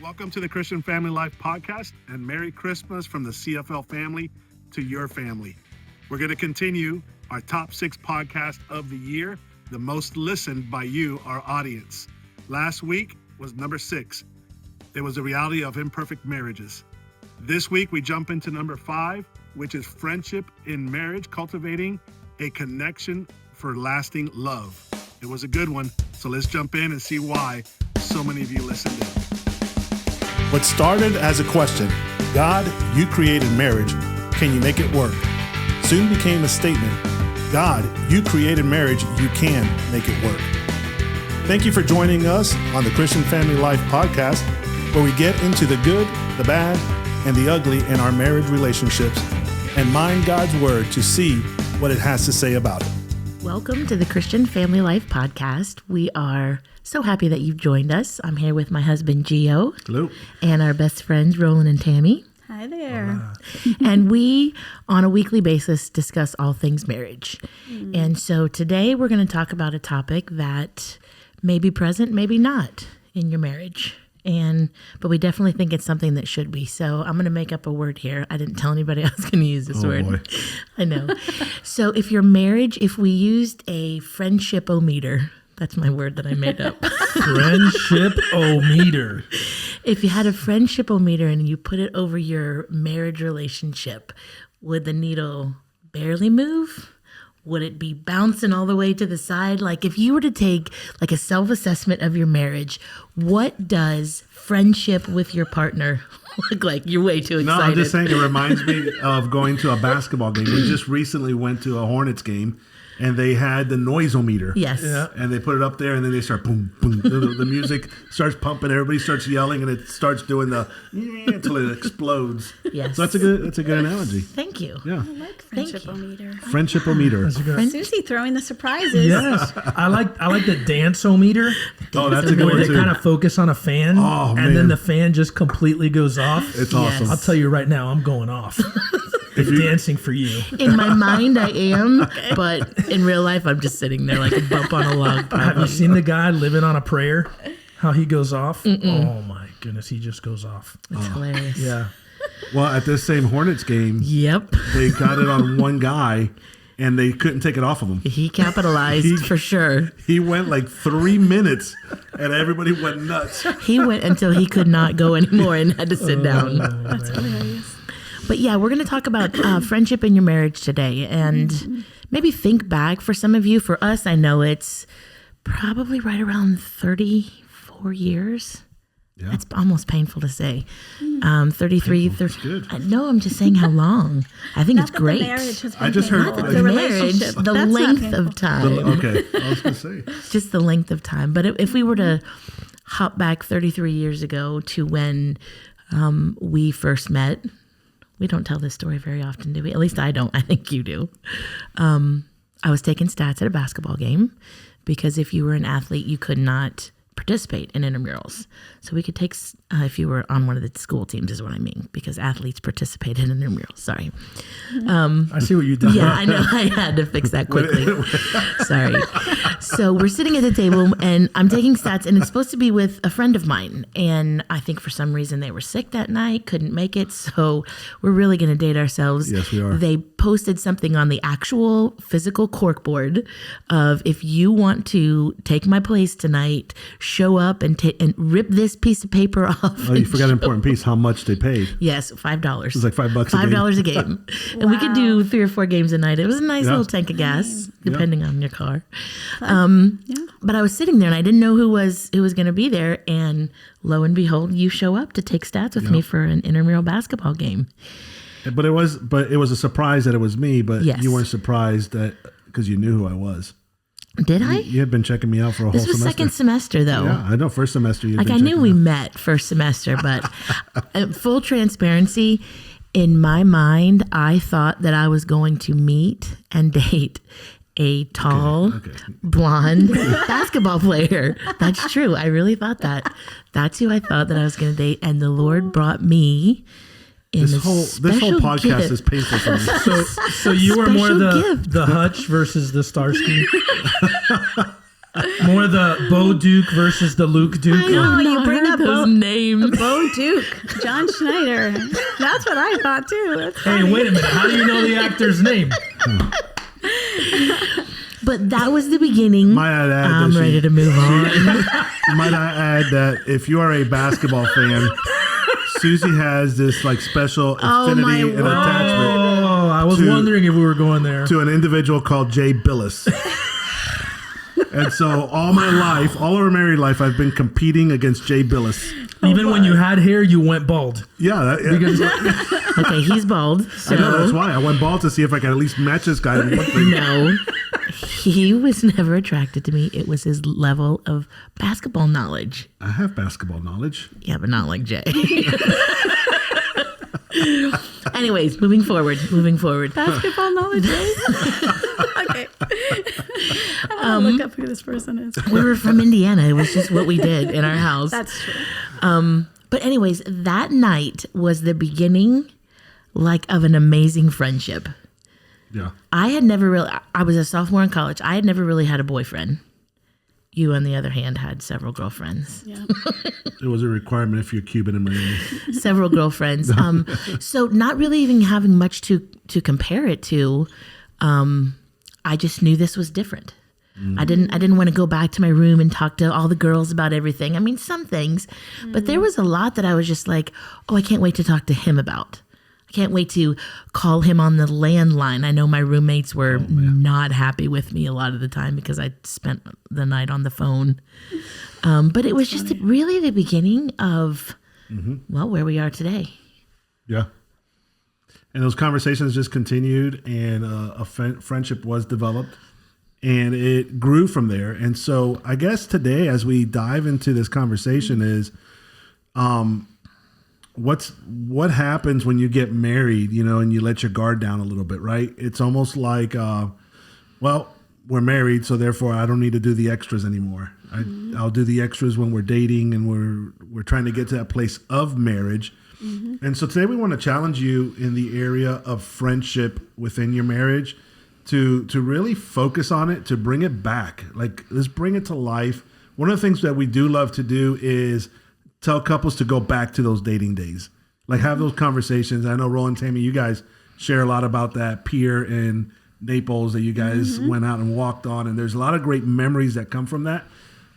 Welcome to the Christian Family Life Podcast, and Merry Christmas from the CFL family to your family. We're going to continue our top 6 podcast of the year, the most listened by you, our audience. Last week was number 6. It was the reality of imperfect marriages. This week we jump into number 5, which is friendship in marriage, cultivating a connection for lasting love. It was a good one, so let's jump in and see why so many of you listened in. What started as a question, God, you created marriage, can you make it work? Soon became a statement, God, you created marriage, you can make it work. Thank you for joining us on the Christian Family Life Podcast, where we get into the good, the bad, and the ugly in our marriage relationships and mine God's word to see what it has to say about it. Welcome to the Christian Family Life Podcast. We are so happy that you've joined us. I'm here with my husband, Gio. Hello. And our best friends, Roland and Tammy. Hi there. And we, on a weekly basis, discuss all things marriage. And so today we're going to talk about a topic that may be present, maybe not in your marriage. But we definitely think it's something that should be. So I'm going to make up a word here. I didn't tell anybody I was going to use this word. Boy. I know. So if your marriage, if we used a friendship-o-meter, that's my word that I made up. Friendship-o-meter. If you had a friendship-o-meter and you put it over your marriage relationship, would the needle barely move? Would it be bouncing all the way to the side? Like if you were to take like a self-assessment of your marriage, what does friendship with your partner look like? You're way too excited. No, I'm just saying it reminds me of going to a basketball game. We just recently went to a Hornets game, and they had the noise-o-meter. Yes. Yeah. And they put it up there, and then they start boom, boom. The music starts pumping, everybody starts yelling, and it starts doing the until it explodes. Yes. So that's a good analogy. Thank you. Yeah. I like friendship-o-meter. Friendship-o-meter. That's a good. Susie throwing the surprises. Yes, I like the dance-o-meter. Oh, that's a good Where one they too. kind of focus on a fan, Oh, and then man. the fan just completely goes off. It's Yes. awesome. I'll tell you right now, I'm going off. It's dancing for you. In my mind, I am, but in real life, I'm just sitting there like a bump on a log. Have you seen the guy living on a prayer? How he goes off? Oh my goodness, he just goes off. It's hilarious. Yeah. Well, at this same Hornets game, Yep. they got it on one guy, and they couldn't take it off of him. He capitalized for sure. He went like 3 minutes, and everybody went nuts. He went until he could not go anymore and had to sit down. That's hilarious. But yeah, we're going to talk about friendship in your marriage today, and maybe think back for some of you. For us, I know it's probably right around 34 years. Yeah. That's almost painful to say. 33. good. No, I'm just saying how long. I think it's Not that great. the marriage has been I just heard- painful, Not the The marriage, relationship. the That's not length painful. of time. Okay, I was going to say. Just the length of time. But if we were to hop back 33 years ago to when we first met, we don't tell this story very often, do we? At least I don't. I think you do. I was taking stats at a basketball game because if you were an athlete, you could not participate in intramurals. So we could take, if you were on one of the school teams is what I mean, because athletes participated in intramurals. Sorry. I see what you did. Yeah, I know. I had to fix that quickly. Sorry. So we're sitting at the table and I'm taking stats, and it's supposed to be with a friend of mine. And I think for some reason they were sick that night, couldn't make it. So we're really going to date ourselves. Yes, we are. They posted something on the actual physical corkboard of, if you want to take my place tonight, show up and rip this piece of paper off. Oh, you forgot an important piece, how much they paid. Yes, $5. It was like $5 a game. $5 a game. And we could do 3 or 4 games a night. It was a nice Yeah. little tank of gas, depending on your car. Yeah. But I was sitting there and I didn't know who was going to be there. And lo and behold, you show up to take stats with me for an intramural basketball game. But it was a surprise that it was me, but Yes. you weren't surprised that because you knew who I was. Did I? You had been checking me out for a This whole was semester. second semester, though. Yeah, I know. First semester, you Like, I knew we met first semester, but full transparency, in my mind, I thought that I was going to meet and date a tall, Okay. blonde basketball player. That's true. I really thought that. That's who I thought that I was going to date. And the Lord brought me in This whole podcast is painful for me. So you were more Special gift. the Hutch versus the Starsky. More the Bo Duke versus the Luke Duke. I know, you I bring heard up those names. Bo Duke, John Schneider. That's what I thought too. That's Hey, funny. wait a minute. How do you know the actor's name? But that was the beginning. Might I add I'm that ready to move on. Might I add that if you are a basketball fan, Susie has this like special affinity my and word. attachment Oh, I was To- wondering if we were going there. to an individual called Jay Billis. And so all my life, all of our married life, I've been competing against Jay Billis. Even when you had hair, you went bald. Yeah, Okay, he's bald. So I know that's why I went bald to see if I could at least match this guy. In one thing. no, he was never attracted to me. It was his level of basketball knowledge. I have basketball knowledge. Yeah, but not like Jay. Anyways, moving forward. Basketball knowledge, right? Okay. I'm gonna look up who this person is. We were from Indiana. It was just what we did in our house. That's true. But anyways, that night was the beginning, like, of an amazing friendship. Yeah. I was a sophomore in college. I had never really had a boyfriend. You, on the other hand, had several girlfriends. Yeah. It was a requirement if you're Cuban in Miami. Several girlfriends. So not really even having much to compare it to. I just knew this was different. I didn't want to go back to my room and talk to all the girls about everything. I mean, some things, but there was a lot that I was just like, oh, I can't wait to talk to him about. I can't wait to call him on the landline. I know my roommates were not happy with me a lot of the time because I spent the night on the phone. But it was just really the beginning of, well, where we are today. Yeah. And those conversations just continued, and a friendship was developed, and it grew from there. And so I guess today, as we dive into this conversation, is what happens when you get married, and you let your guard down a little bit, right? It's almost like, well, we're married, so therefore I don't need to do the extras anymore. I'll do the extras when we're dating and we're trying to get to that place of marriage. And so today we want to challenge you in the area of friendship within your marriage to really focus on it, to bring it back. Like, let's bring it to life. One of the things that we do love to do is tell couples to go back to those dating days. Like, have those conversations. I know, Roland, Tammy, you guys share a lot about that pier in Naples that you guys went out and walked on. And there's a lot of great memories that come from that.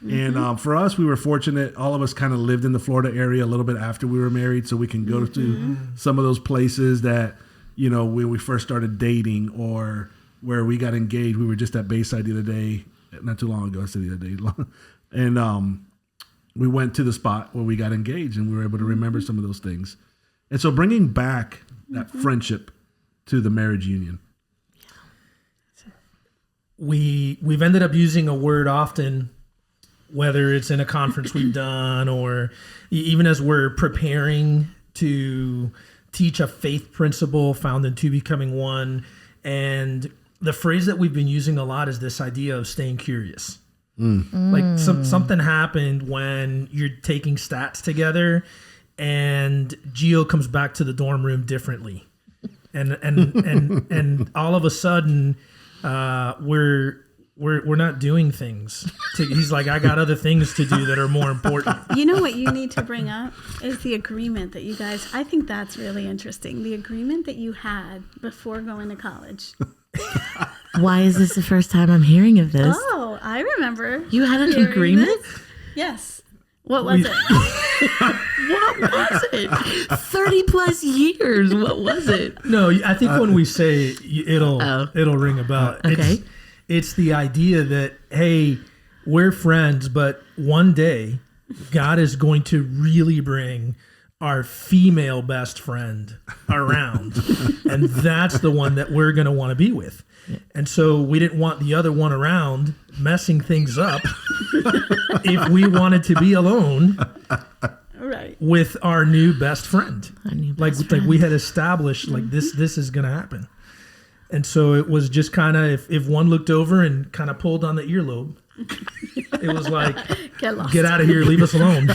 And for us, we were fortunate. All of us kind of lived in the Florida area a little bit after we were married, so we can go to some of those places that, when we first started dating or where we got engaged. We were just at Bayside the other day, not too long ago. I said the other day. And we went to the spot where we got engaged, and we were able to remember some of those things. And so bringing back that friendship to the marriage union. We've ended up using a word often, whether it's in a conference we've done or even as we're preparing to teach a faith principle found in Two Becoming One. And the phrase that we've been using a lot is this idea of staying curious. Like something happened when you're taking stats together and Gio comes back to the dorm room differently. And all of a sudden we're not doing things. He's like, I got other things to do that are more important. You know what you need to bring up is the agreement that you guys, I think that's really interesting. The agreement that you had before going to college. Why is this the first time I'm hearing of this? Oh, I remember. You had an hearing agreement? this. Yes. What was it? What was it? 30 plus years. What was it? No, I think when we say it'll ring a bell. Okay. It's the idea that, hey, we're friends, but one day God is going to really bring our female best friend around. And that's the one that we're going to want to be with. And so we didn't want the other one around messing things up if we wanted to be alone Right. with our new best friend. Our new Like best friend. we had established like this is going to happen. And so it was just kind of, if one looked over and kind of pulled on the earlobe, it was like, Get lost. get out of here, leave us alone.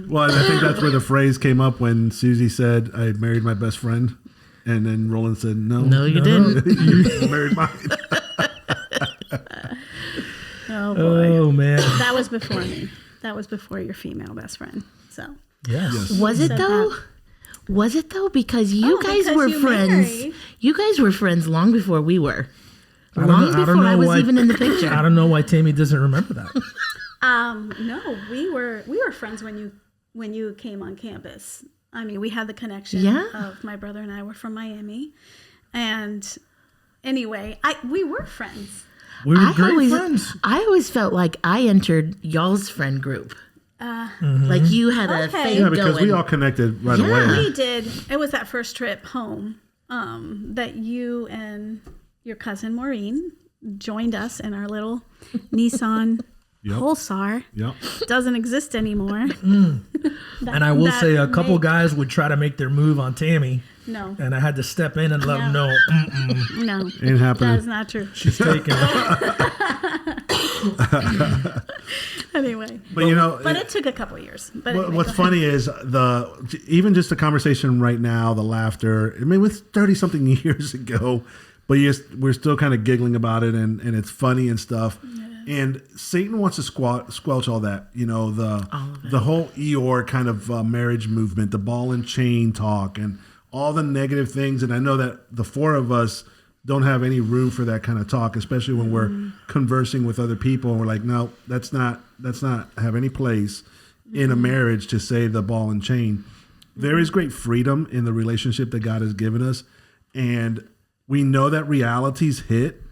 Well, I think that's where the phrase came up when Susie said, I married my best friend. And then Roland said, no. No, you didn't. You married mine. Oh boy. Oh man. That was before me. That was before your female best friend. So Yes. Was it Said though? that. Was it though? Because you guys because were you friends. married. You guys were friends long before we were. I don't Long know- I don't before know I was why- even in the picture. I don't know why Tammy doesn't remember that. No, we were friends when you came on campus. I mean, we had the connection Yeah. of my brother and I were from Miami, and anyway, we were friends. We were great friends. I always felt like I entered y'all's friend group. Like you had a Okay. thing Yeah, because going. we all connected right Yeah. away. We did. It was that first trip home that you and your cousin Maureen joined us in our little Nissan Yep. Pulsar. Yep. Doesn't exist anymore. And I will say a couple guys would try to make their move on Tammy, No, and I had to step in and let them know no, Ain't happening. that is not true. she's taken. Anyway, But you know, but it took a couple years. But What- anyway, what's go ahead. funny is even just the conversation right now, the laughter. I mean, it was 30 something years ago, but we're still kind of giggling about it, and it's funny and stuff. And Satan wants to squelch all that. You know, the whole Eeyore kind of marriage movement, the ball and chain talk, and all the negative things. And I know that the four of us don't have any room for that kind of talk, especially when we're conversing with other people. And we're like, no, that's not have any place in a marriage to say the ball and chain. There is great freedom in the relationship that God has given us. And we know that realities hit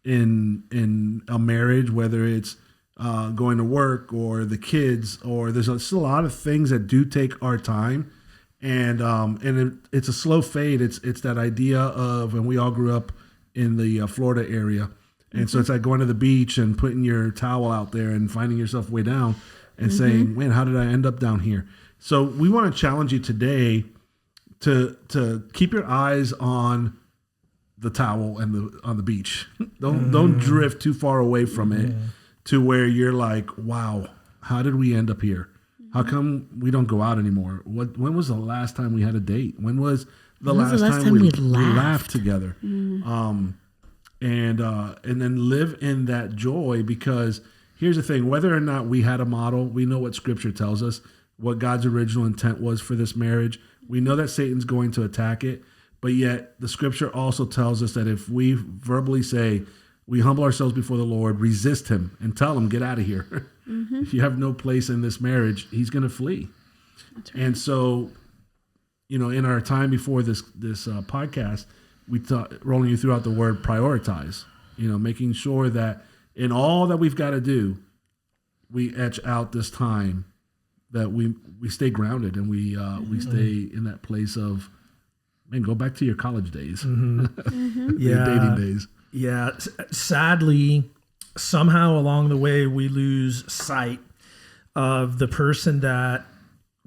in a marriage, whether it's going to work or the kids, or there's still a lot of things that do take our time. And it's a slow fade. It's that idea of, and we all grew up in the Florida area. And so it's like going to the beach and putting your towel out there and finding yourself way down and saying, man, how did I end up down here? So we want to challenge you today to keep your eyes on the towel and on the beach. Don't drift too far away from it to where you're like, wow, how did we end up here? How come we don't go out anymore? When was the last time we had a date? When was the last time we laughed together? And then live in that joy, because here's the thing, whether or not we had a model, we know what scripture tells us, what God's original intent was for this marriage. We know that Satan's going to attack it, but yet the scripture also tells us that if we verbally say, we humble ourselves before the Lord, resist him and tell him, get out of here. If you have no place in this marriage, he's going to flee. That's right. And so, you know, in our time before this podcast, we thought, rolling you throughout the word prioritize, you know, making sure that in all that we've got to do, we etch out this time that we stay grounded and we stay in that place of, man, go back to your college days, your dating days. Yeah, sadly, somehow along the way we lose sight of the person that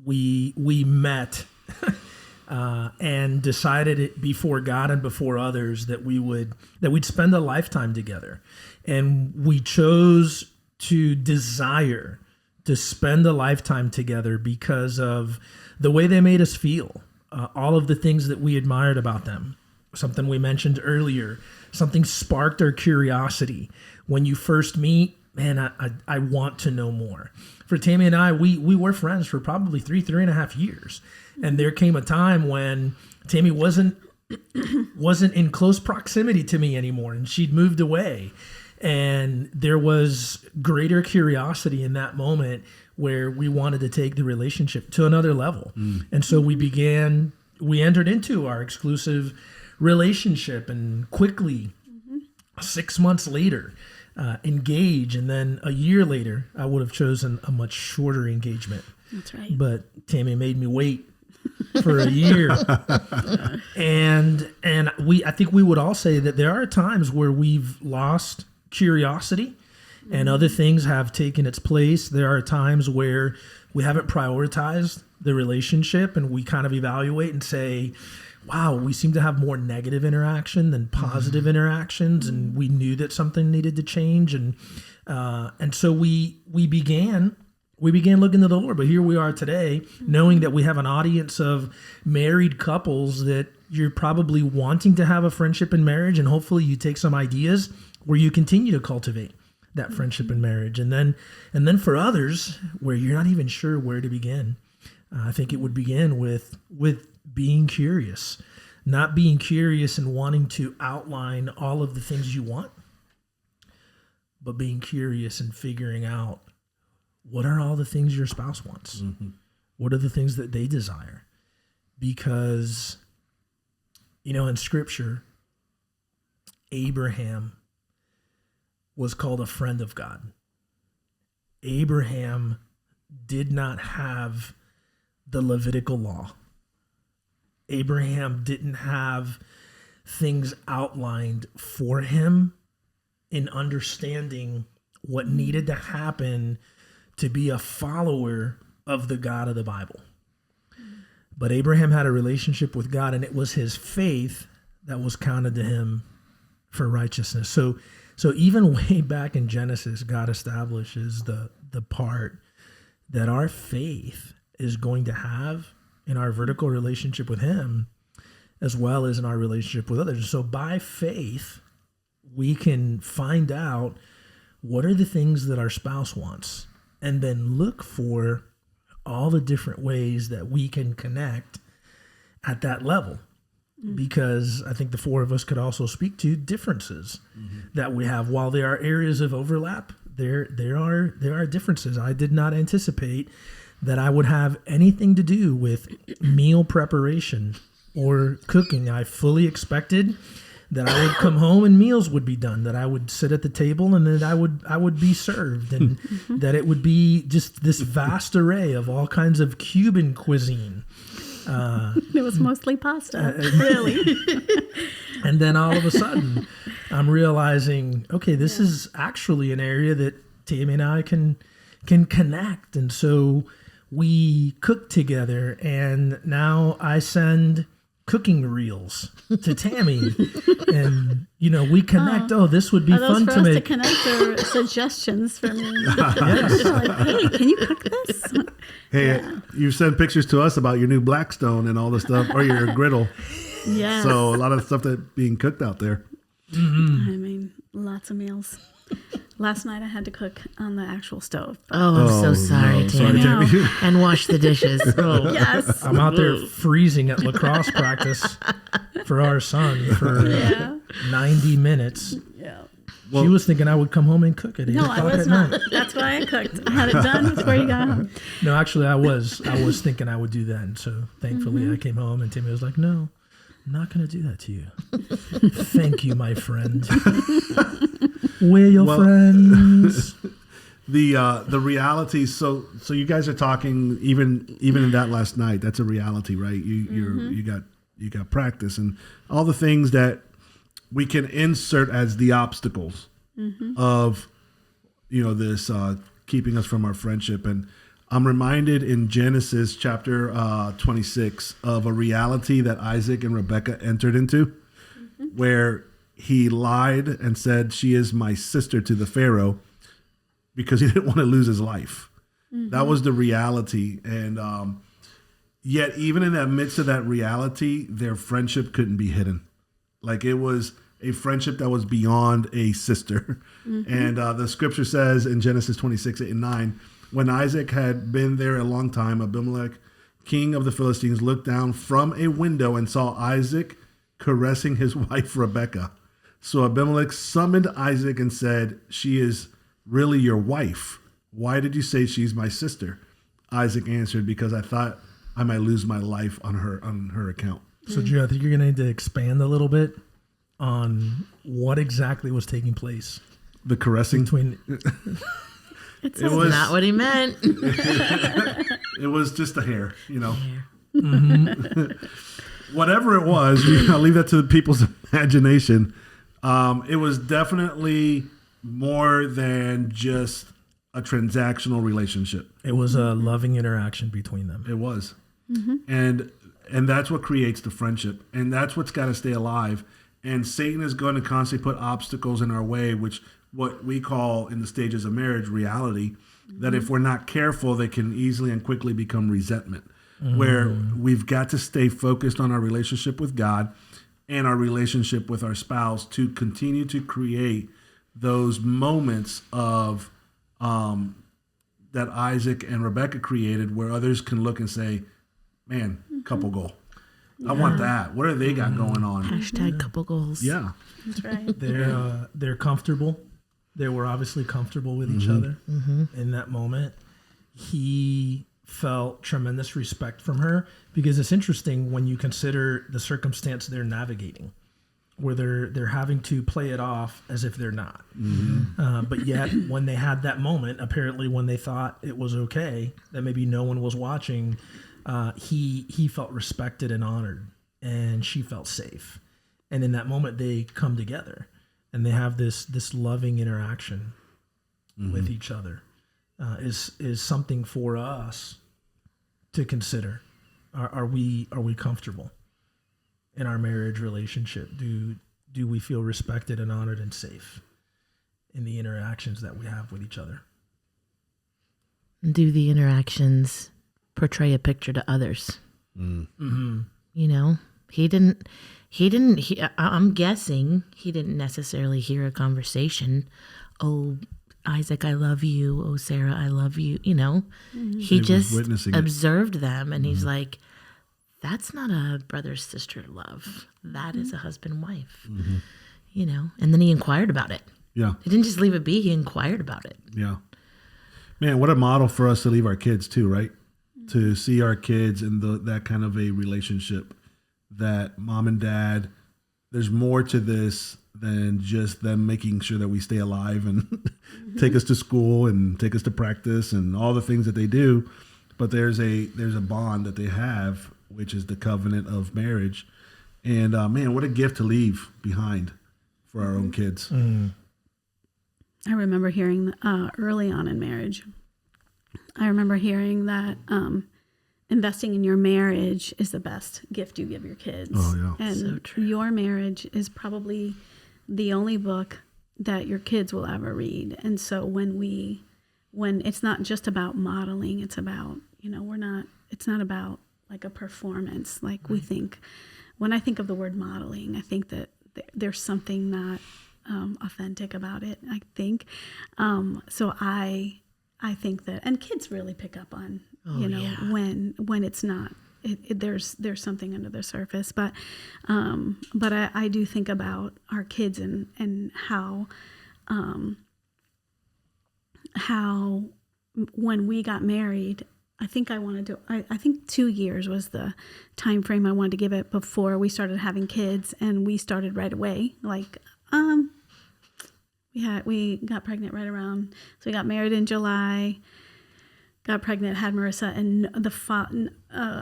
we met and decided it before God and before others that we'd spend a lifetime together, and we chose to desire to spend a lifetime together because of the way they made us feel, all of the things that we admired about them. Something we mentioned earlier, something sparked our curiosity. When you first meet, man, I want to know more. For Tammy and I, we were friends for probably 3.5 years. And there came a time when Tammy wasn't in close proximity to me anymore, and she'd moved away. And there was greater curiosity in that moment where we wanted to take the relationship to another level. And so we entered into our exclusive relationship, and quickly 6 months later engage, and then a year later I would have chosen a much shorter engagement. That's right. But Tammy made me wait for a year. and I think we would all say that there are times where we've lost curiosity and other things have taken its place. There are times where we haven't prioritized the relationship, and we kind of evaluate and say, wow, we seem to have more negative interaction than positive interactions, and we knew that something needed to change, and so we began looking to the Lord. But here we are today, knowing that we have an audience of married couples that you're probably wanting to have a friendship in marriage, and hopefully you take some ideas where you continue to cultivate that friendship and marriage. And then for others where you're not even sure where to begin, I think it would begin with being curious, not being curious and wanting to outline all of the things you want, but being curious and figuring out what are all the things your spouse wants? Mm-hmm. What are the things that they desire? Because, in Scripture, Abraham was called a friend of God. Abraham did not have the Levitical law. Abraham didn't have things outlined for him in understanding what needed to happen to be a follower of the God of the Bible. But Abraham had a relationship with God, and it was his faith that was counted to him for righteousness. So even way back in Genesis, God establishes the part that our faith is going to have in our vertical relationship with him, as well as in our relationship with others. So by faith, we can find out what are the things that our spouse wants, and then look for all the different ways that we can connect at that level. Because I think the four of us could also speak to differences that we have. While there are areas of overlap, there are differences. I did not anticipate that I would have anything to do with meal preparation or cooking. I fully expected that I would come home and meals would be done, that I would sit at the table and that I would be served, and that it would be just this vast array of all kinds of Cuban cuisine. It was mostly pasta, really. And then all of a sudden, I'm realizing, okay, this is actually an area that Tammy and I can connect. And so we cook together, and now I send cooking reels to Tammy, and we connect. This would be fun to make. To connect or suggestions for me. Yes. Like, hey, can you cook this? Hey, you send pictures to us about your new Blackstone and all the stuff, or your griddle. Yes. So a lot of stuff that being cooked out there. I mean, lots of meals. Last night I had to cook on the actual stove. I'm so sorry, no, Tammy. sorry, Tammy. And wash the dishes. Yes. I'm out there freezing at lacrosse practice for our son for 90 minutes. Yeah. She was thinking I would come home and cook at 8 No, o'clock I was at not. night. That's why I cooked. I had it done before you got home. No, actually, I was thinking I would do that. And so thankfully I came home, and Timmy was like, no, I'm not going to do that to you. Thank you, my friend. We're your friends. The reality. So you guys are talking even in that last night. That's a reality, right? You got practice and all the things that we can insert as the obstacles of this keeping us from our friendship. And I'm reminded in Genesis chapter 26 of a reality that Isaac and Rebekah entered into, where he lied and said, she is my sister to the Pharaoh, because he didn't want to lose his life. That was the reality. And yet even in the midst of that reality, their friendship couldn't be hidden. Like, it was a friendship that was beyond a sister. And the scripture says in Genesis 26, 8 and 9, when Isaac had been there a long time, Abimelech, king of the Philistines, looked down from a window and saw Isaac caressing his wife Rebekah. So Abimelech summoned Isaac and said, she is really your wife. Why did you say she's my sister? Isaac answered, because I thought I might lose my life on her account. So, Drew, I think you're going to need to expand a little bit on what exactly was taking place The caressing. between. It's It was Not what he meant. It was just a hair, Whatever it was, I'll leave that to the people's imagination. It was definitely more than just a transactional relationship. It was a loving interaction between them. It was. And that's what creates the friendship. And that's what's got to stay alive. And Satan is going to constantly put obstacles in our way, which what we call in the stages of marriage reality, that if we're not careful, they can easily and quickly become resentment, where we've got to stay focused on our relationship with God and our relationship with our spouse to continue to create those moments of that Isaac and Rebekah created, where others can look and say, "Man, couple goal. I want that. What do they got going on?" Hashtag couple goals. Yeah, That's right. They're comfortable. They were obviously comfortable with each other in that moment. He felt tremendous respect from her, because it's interesting when you consider the circumstance they're navigating, where they're having to play it off as if they're not. But yet, when they had that moment, apparently when they thought it was okay, that maybe no one was watching, he felt respected and honored, and she felt safe. And in that moment, they come together, and they have this loving interaction with each other. Is something for us to consider. Are we comfortable in our marriage relationship? Do we feel respected and honored and safe in the interactions that we have with each other? Do the interactions portray a picture to others? You know, I'm guessing he didn't necessarily hear a conversation. "Oh, Isaac, I love you. Oh, Sarah, I love you." You know, he just observed them, and he's like, "That's not a brother-sister love. That is a husband-wife." You know, and then he inquired about it. Yeah. He didn't just leave it be. He inquired about it. Yeah. Man, what a model for us to leave our kids too, right? To see our kids in that kind of a relationship, that mom and dad, there's more to this than just them making sure that we stay alive and take us to school and take us to practice and all the things that they do. But there's a bond that they have, which is the covenant of marriage. And man, what a gift to leave behind for our own kids. I remember hearing early on in marriage, I remember hearing that investing in your marriage is the best gift you give your kids. Oh, yeah. And So true. your marriage is probably the only book that your kids will ever read. And so when it's not just about modeling, it's about, it's not about like a performance like we think. When I think of the word modeling, I think that there's something not authentic about it, I think. So I think that, and kids really pick up on, when it's not, there's something under the surface, but I do think about our kids and how when we got married, I think 2 years was the time frame I wanted to give it before we started having kids, and we started right away. Like, we got pregnant right around, so we got married in July, got pregnant, had Marissa, and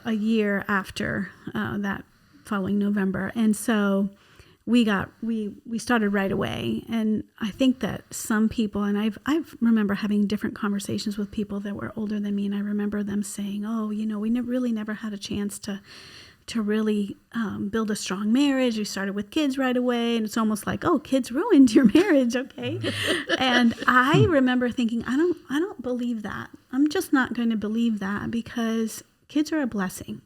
a year after that following November, and so we started right away. And I think that some people, and I remember having different conversations with people that were older than me, and I remember them saying, "Oh, we really never had a chance to really build a strong marriage. We started with kids right away." And it's almost like, "Oh, kids ruined your marriage." Okay. And I remember thinking, I don't believe that. I'm just not going to believe that, because kids are a blessing.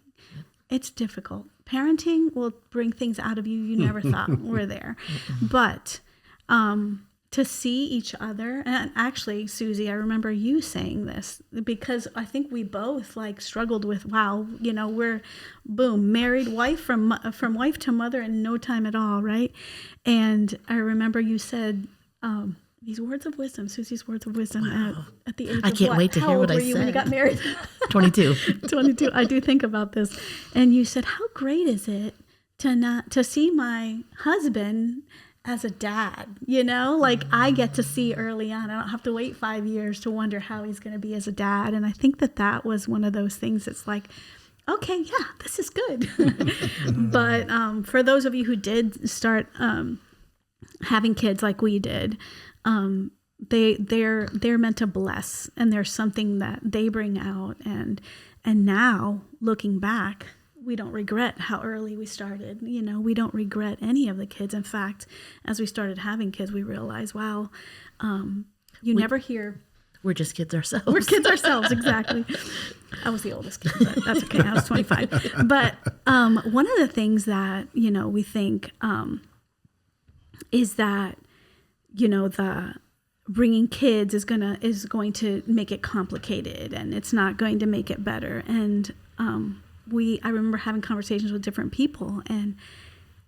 It's difficult. Parenting will bring things out of you never thought were there. But to see each other, and actually, Susie, I remember you saying this, because I think we both struggled with, wow, we're boom, married, wife from wife to mother in no time at all, right? And I remember you said these words of wisdom, Susie's words of wisdom at the age of I can't wait to hear what I said. How old were you when you got married? 22. 22. I do think about this. And you said, how great is it to see my husband as a dad, I get to see early on. I don't have to wait 5 years to wonder how he's going to be as a dad. And I think that was one of those things that's like, okay, yeah, this is good. But for those of you who did start having kids like we did, they're meant to bless, and there's something that they bring out. And now looking back, we don't regret how early we started. We don't regret any of the kids. In fact, as we started having kids, we realized, wow, never hear. We're just kids ourselves. We're kids ourselves, exactly. I was the oldest kid, but that's okay. I was 25. But one of the things that, we think is that the bringing kids is going to make it complicated, and it's not going to make it better. And I remember having conversations with different people, and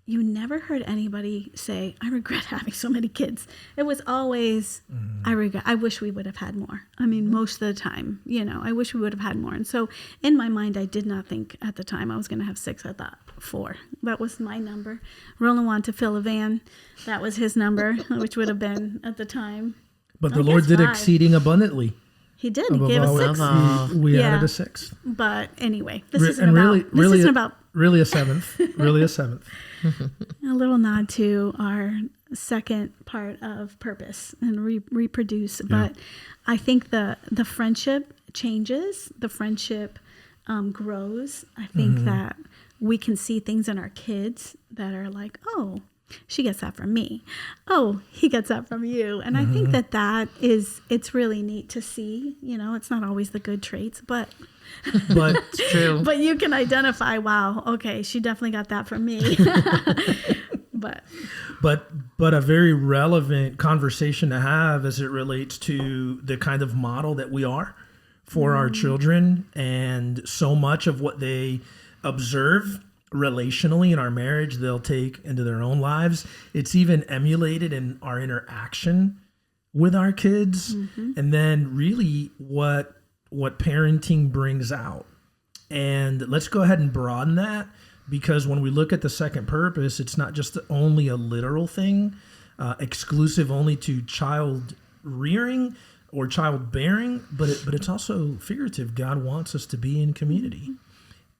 you never heard anybody say, I regret having so many kids. It was always, I wish we would have had more. I mean, most of the time, I wish we would have had more. And so in my mind, I did not think at the time I was going to have 6. I thought 4. That was my number. Roland wanted to fill a van. That was his number, which would have been at the time. But the Lord did 5. exceeding abundantly. He did. He gave us 6. We added a 6th. But anyway, Really this isn't about really a 7th. Really a 7th. A little nod to our second part of purpose and reproduce. But I think the friendship changes. The friendship grows. I think that we can see things in our kids that are like, oh, she gets that from me. Oh, he gets that from you. And I think it's really neat to see. It's not always the good traits, but it's true. But you can identify, wow, okay, she definitely got that from me. But a very relevant conversation to have as it relates to the kind of model that we are for our children, and so much of what they observe relationally in our marriage, they'll take into their own lives. It's even emulated in our interaction with our kids. And then really what parenting brings out. And let's go ahead and broaden that, because when we look at the second purpose, it's not just only a literal thing, exclusive only to child rearing or childbearing, but it's also figurative. God wants us to be in community.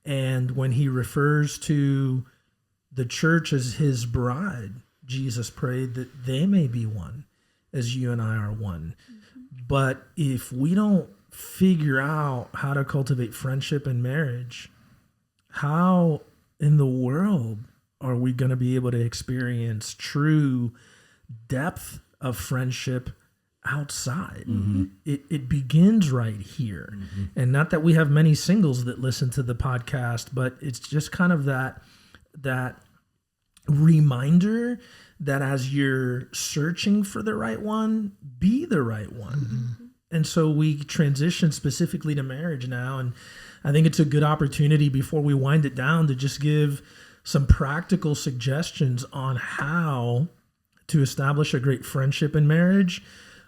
And when he refers to the church as his bride, Jesus prayed that they may be one as you and I are one. But if we don't figure out how to cultivate friendship and marriage, how in the world are we going to be able to experience true depth of friendship outside? It begins right here. And not that we have many singles that listen to the podcast, but it's just kind of that reminder that as you're searching for the right one, be the right one. And so we transition specifically to marriage now. And I think it's a good opportunity before we wind it down to just give some practical suggestions on how to establish a great friendship in marriage.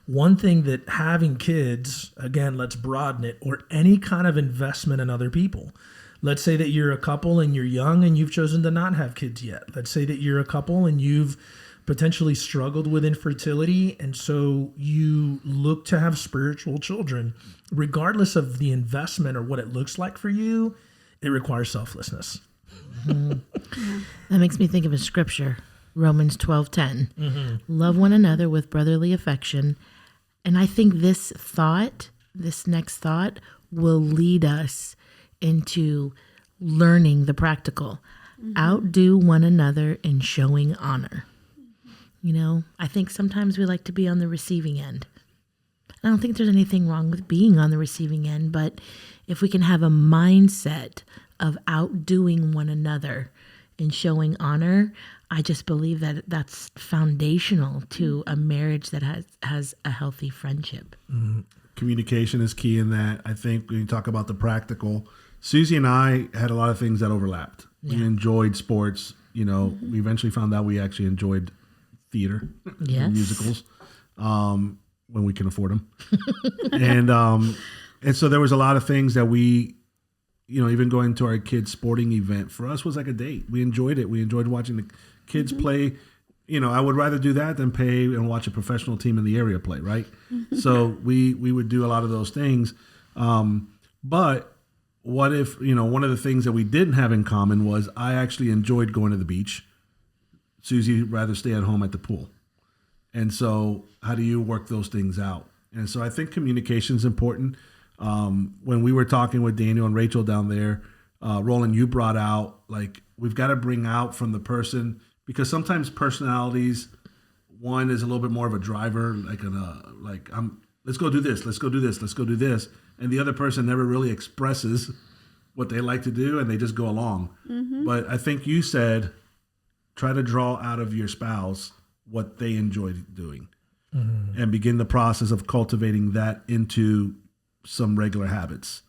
One thing that having kids, again, let's broaden it, or any kind of investment in other people. Let's say that you're a couple and you're young and you've chosen to not have kids yet. Let's say that you're a couple and you've potentially struggled with infertility, and so you look to have spiritual children. Regardless of the investment or what it looks like for you, it requires selflessness. That makes me think of a scripture, Romans 12:10. Love one another with brotherly affection. And I think this next thought, will lead us into learning the practical. Outdo one another in showing honor. I think sometimes we like to be on the receiving end. I don't think there's anything wrong with being on the receiving end, but if we can have a mindset of outdoing one another in showing honor, I just believe that that's foundational to a marriage that has a healthy friendship. Communication is key in that. I think when you talk about the practical, Susie and I had a lot of things that overlapped. We enjoyed sports. We eventually found out we actually enjoyed theater, and musicals, when we can afford them. And so there was a lot of things that we, even going to our kids' sporting event for us was like a date. We enjoyed it. We enjoyed watching the kids play. I would rather do that than pay and watch a professional team in the area play, right? So we would do a lot of those things. But what if, one of the things that we didn't have in common was I actually enjoyed going to the beach. Susie rather stay at home at the pool. And so how do you work those things out? And so I think communication is important. When we were talking with Daniel and Rachel down there, Roland, you brought out, we've got to bring out from the person, because sometimes personalities, one is a little bit more of a driver, let's go do this, let's go do this, let's go do this. And the other person never really expresses what they like to do, and they just go along. But I think you said, try to draw out of your spouse what they enjoy doing. and begin the process of cultivating that into some regular habits,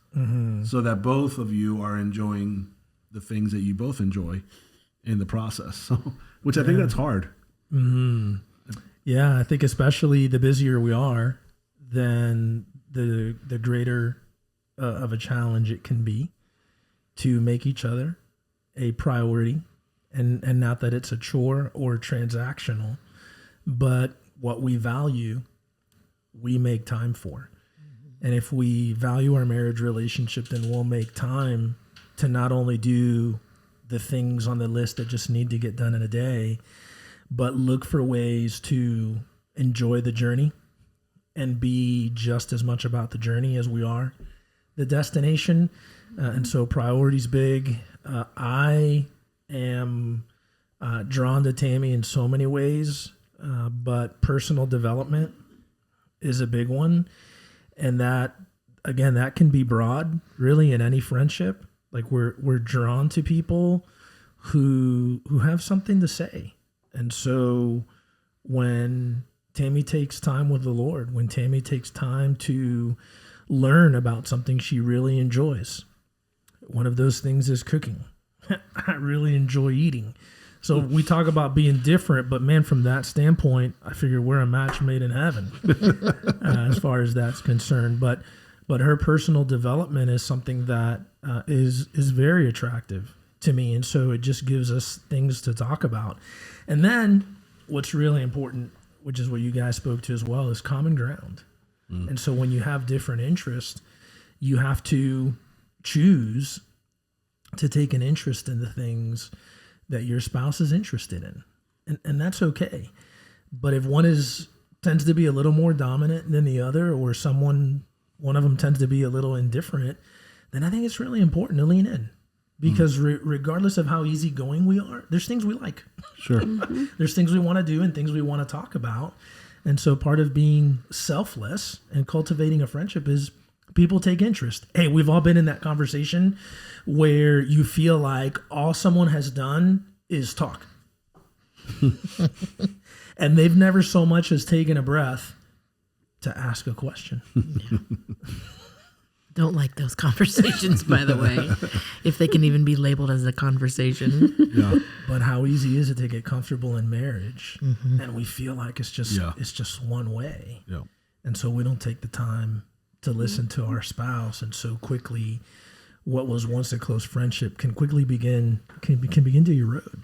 so that both of you are enjoying the things that you both enjoy in the process. So, which I think that's hard. Yeah, I think especially the busier we are, then the greater of a challenge it can be to make each other a priority, and not that it's a chore or transactional, but what we value, we make time for. And if we value our marriage relationship, then we'll make time to not only do the things on the list that just need to get done in a day, but look for ways to enjoy the journey and be just as much about the journey as we are the destination. And so priority's big. I am drawn to Tammy in so many ways, but personal development is a big one. And that, again, that can be broad, really, in any friendship. Like we're drawn to people who have something to say. And so when Tammy takes time with the Lord, when Tammy takes time to learn about something she really enjoys, one of those things is cooking. I really enjoy eating. So we talk about being different, but man, from that standpoint, I figure we're a match made in heaven as far as that's concerned. But her personal development is something that is very attractive to me. And so it just gives us things to talk about. And then what's really important, which is what you guys spoke to as well, is common ground. And so when you have different interests, you have to choose to take an interest in the things that your spouse is interested in. And that's okay. But if one tends to be a little more dominant than the other, or one of them tends to be a little indifferent, then I think it's really important to lean in. Because regardless of how easygoing we are, there's things we like. Sure. There's things we want to do and things we want to talk about. And so part of being selfless and cultivating a friendship is people take interest. Hey, we've all been in that conversation where you feel like all someone has done is talk. And they've never so much as taken a breath to ask a question. Yeah. Don't like those conversations, by the way, if they can even be labeled as a conversation. Yeah. But how easy is it to get comfortable in marriage? And we feel like it's just one way. Yeah. And so we don't take the time to listen to our spouse. And so quickly, what was once a close friendship can quickly begin to erode.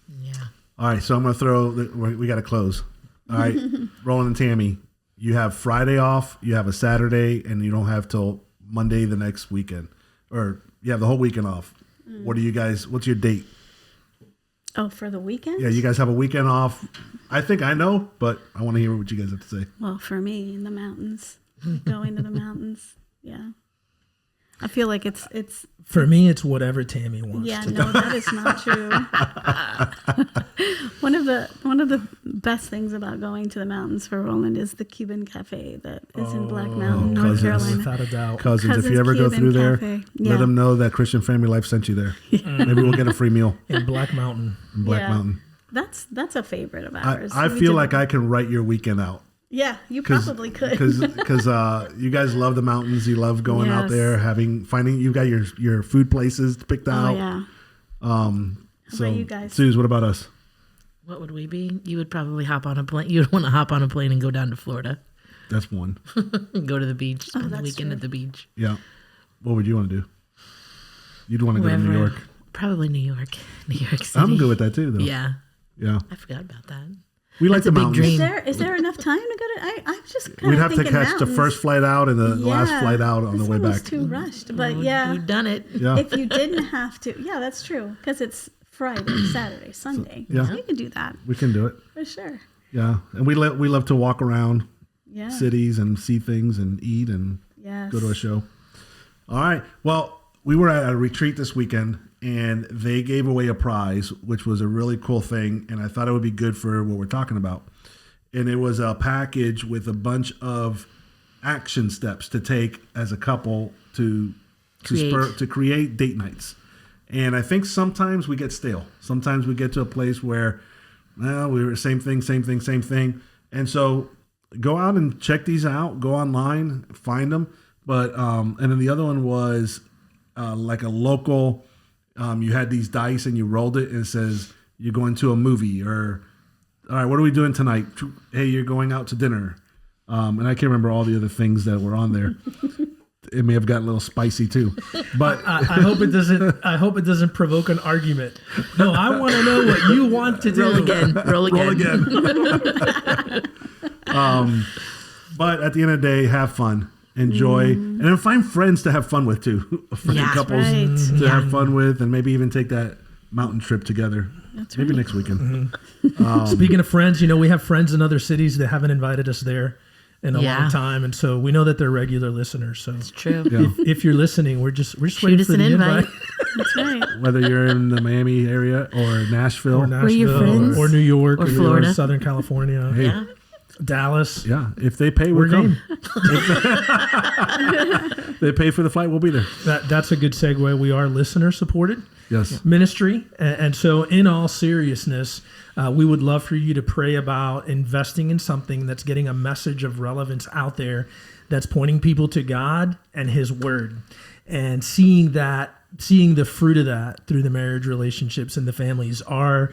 Yeah. All right. So I'm going to we got to close. All right. Roland and Tammy, you have Friday off, you have a Saturday, and you don't have till Monday the next weekend, or you have the whole weekend off. What's your date? Oh, for the weekend? Yeah, you guys have a weekend off. I think I know, but I want to hear what you guys have to say. Well, for me, in the mountains, going to the mountains. Yeah. I feel like it's for me, it's whatever Tammy wants. Yeah, to no, do. that is not true. One of the best things about going to the mountains for Roland is the Cuban cafe that is in Black Mountain, North Carolina. Without a doubt. Cousins, if you ever go Cuban through there, cafe. Yeah. let them know that Christian Family Life sent you there. Maybe we'll get a free meal In Black Mountain. in Black Yeah. Mountain. That's a favorite of ours. I We feel did- like I can write your weekend out. Yeah, you probably could. Because you guys love the mountains. You love going out Yes. there, finding. You got your food places picked Oh out. yeah. So, about you guys? Suze, what about us? What would we be? You would probably hop on a plane. You'd want to hop on a plane and go down to Florida. That's one. Go to the beach. Spend the that's weekend true. at the beach. Yeah. What would you want to do? You'd want to go to New Wherever- York. Probably New York. New York City. I'm good with that too, though. Yeah. Yeah. I forgot about that. We like That's the a big mountains. dream. Is there enough time to go to? I'm just kind We'd of have to thinking catch the mountains. first flight out and the last Yeah, flight out on the it's way almost back. too rushed, but Well, yeah, We've done it. Yeah. if you didn't have to, yeah, that's true because it's Friday, Saturday, Sunday. yeah. So you can do that We can do it. for sure. Yeah. And we love to walk around Yeah. cities and see things and eat and Yes. go to a show. All right. Well, we were at a retreat this weekend and they gave away a prize, which was a really cool thing. And I thought it would be good for what we're talking about. And it was a package with a bunch of action steps to take as a couple to create date nights. And I think sometimes we get stale. Sometimes we get to a place where, well, we were same thing. And so go out and check these out. Go online, find them. But and then the other one was like a local. You had these dice and you rolled it and it says you're going to a movie, or all right, what are we doing tonight? Hey, you're going out to dinner. And I can't remember all the other things that were on there. It may have gotten a little spicy too, but I hope it doesn't. I hope it doesn't provoke an argument. No, I want to know what you want to do. Roll again. roll again. But at the end of the day, have fun, enjoy, and then find friends to have fun with too. Find Yeah, couples right. to have fun with, and maybe even take that mountain trip together. Maybe next weekend. Speaking of friends, we have friends in other cities that haven't invited us there in a Yeah. long time, and so we know that they're regular listeners. So It's true. Yeah. if you're listening, we're just waiting us for an the invite. That's right. Whether you're in the Miami area or Nashville, or Were your Nashville, friends? or New York, Or Florida? Southern California, hey, Yeah. Dallas. yeah, if they pay, We're we're coming. game. They pay for the flight, we'll be there. That's a good segue. We are listener supported Yes. ministry, and so in all seriousness, we would love for you to pray about investing in something that's getting a message of relevance out there, that's pointing people to God and His Word, and seeing the fruit of that through the marriage relationships and the families. Our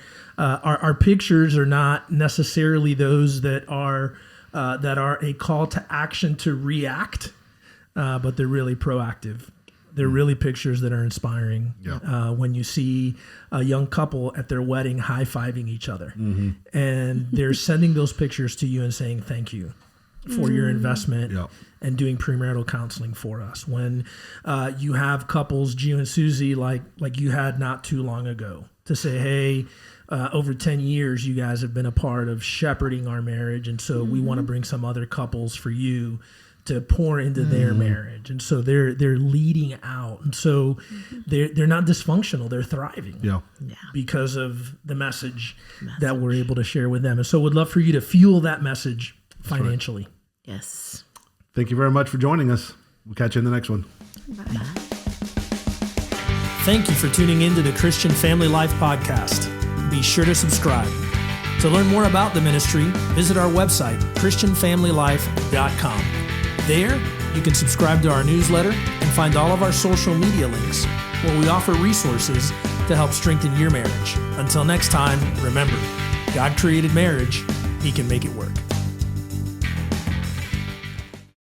pictures are not necessarily those that are a call to action to react, but they're really proactive. They're really pictures that are inspiring. Yeah. When you see a young couple at their wedding high-fiving each other, and they're sending those pictures to you and saying thank you for your investment Yeah. and doing premarital counseling for us. When you have couples, Gio and Susie, like you had not too long ago, to say, hey, over 10 years, you guys have been a part of shepherding our marriage, and so we want to bring some other couples for you to pour into their marriage. And so they're leading out. And so they're not dysfunctional, they're thriving. Yeah. Because of the message that we're able to share with them. And so would love for you to fuel that message financially. Yes. Thank you very much for joining us. We'll catch you in the next one. Thank you for tuning in to the Christian Family Life Podcast. Be sure to subscribe. To learn more about the ministry, visit our website, christianfamilylife.com. There, you can subscribe to our newsletter and find all of our social media links, where we offer resources to help strengthen your marriage. Until next time, remember, God created marriage. He can make it work.